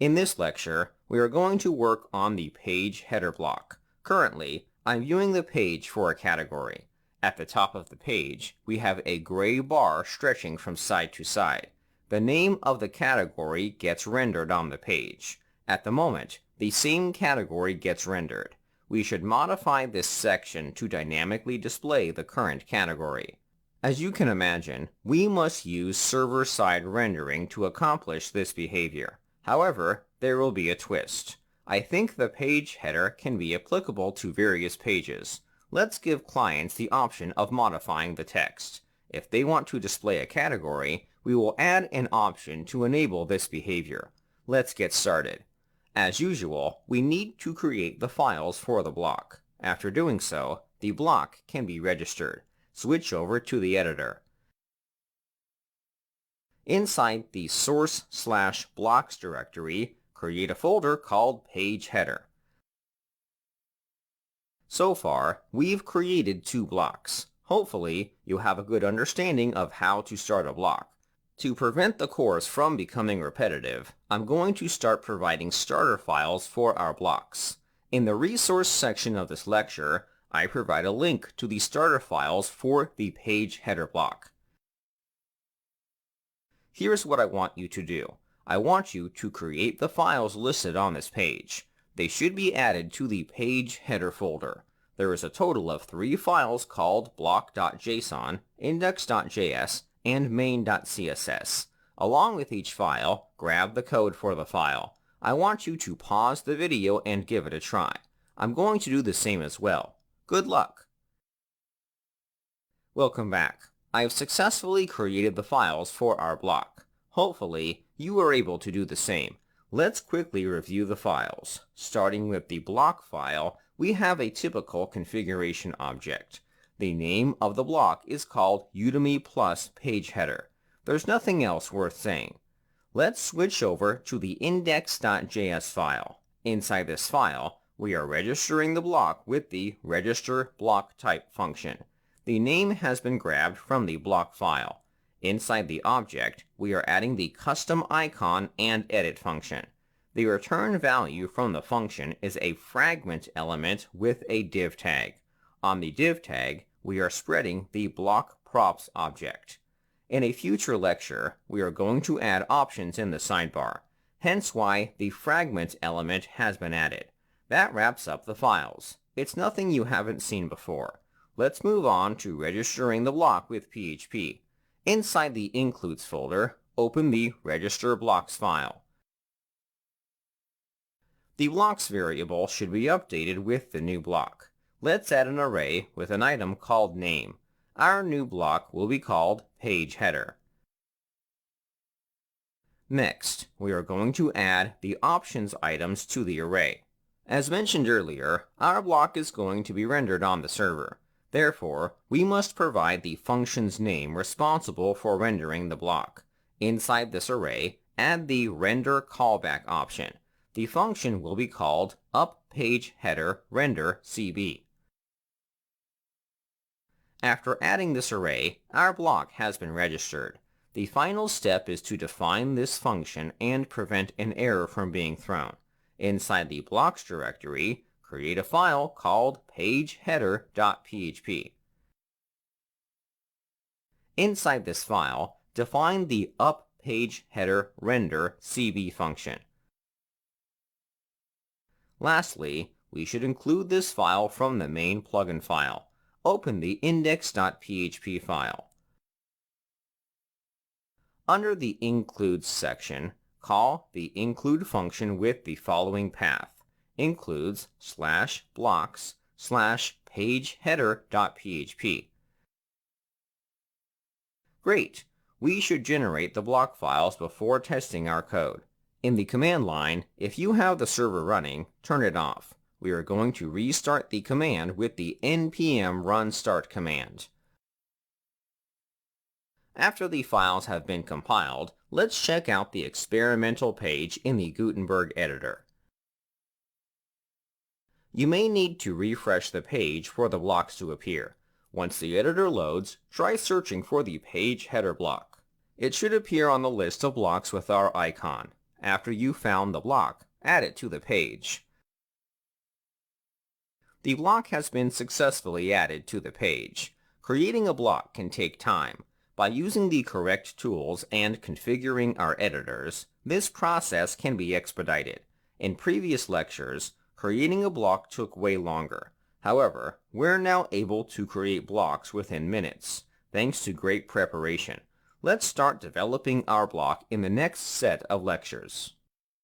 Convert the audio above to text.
In this lecture, we are going to work on the page header block. Currently, I'm viewing the page for a category. At the top of the page, we have a gray bar stretching from side to side. The name of the category gets rendered on the page. At the moment, the same category gets rendered. We should modify this section to dynamically display the current category. As you can imagine, we must use server-side rendering to accomplish this behavior. However, there will be a twist. I think the page header can be applicable to various pages. Let's give clients the option of modifying the text. If they want to display a category, we will add an option to enable this behavior. Let's get started. As usual, we need to create the files for the block. After doing so, the block can be registered. Switch over to the editor. Inside the source/blocks directory, create a folder called page header. So far, we've created 2 blocks. Hopefully, you have a good understanding of how to start a block. To prevent the course from becoming repetitive, I'm going to start providing starter files for our blocks. In the resource section of this lecture, I provide a link to the starter files for the page header block. Here's what I want you to do. I want you to create the files listed on this page. They should be added to the page header folder. There is a total of 3 files called block.json, index.js, and main.css. Along with each file, grab the code for the file. I want you to pause the video and give it a try. I'm going to do the same as well. Good luck! Welcome back. I have successfully created the files for our block. Hopefully, you are able to do the same. Let's quickly review the files. Starting with the block file, we have a typical configuration object. The name of the block is called Udemy Plus Page Header. There's nothing else worth saying. Let's switch over to the index.js file. Inside this file, we are registering the block with the register block type function. The name has been grabbed from the block file. Inside the object, we are adding the custom icon and edit function. The return value from the function is a fragment element with a div tag. On the div tag, we are spreading the block props object. In a future lecture, we are going to add options in the sidebar, hence why the fragment element has been added. That wraps up the files. It's nothing you haven't seen before. Let's move on to registering the block with PHP. Inside the includes folder, open the register blocks file. The blocks variable should be updated with the new block. Let's add an array with an item called name. Our new block will be called page header. Next, we are going to add the options items to the array. As mentioned earlier, our block is going to be rendered on the server. Therefore, we must provide the function's name responsible for rendering the block. Inside this array, add the render callback option. The function will be called upPageHeaderRenderCB. After adding this array, our block has been registered. The final step is to define this function and prevent an error from being thrown. Inside the blocks directory, create a file called pageheader.php. Inside this file, define the upPageHeaderRenderCB function. Lastly, we should include this file from the main plugin file. Open the index.php file. Under the includes section, call the include function with the following path: includes/blocks/pageheader.php. Great! We should generate the block files before testing our code. In the command line, if you have the server running, turn it off. We are going to restart the command with the npm run start command. After the files have been compiled, let's check out the experimental page in the Gutenberg editor. You may need to refresh the page for the blocks to appear. Once the editor loads, try searching for the page header block. It should appear on the list of blocks with our icon. After you found the block, add it to the page. The block has been successfully added to the page. Creating a block can take time. By using the correct tools and configuring our editors, this process can be expedited. In previous lectures, creating a block took way longer. However, we're now able to create blocks within minutes, thanks to great preparation. Let's start developing our block in the next set of lectures.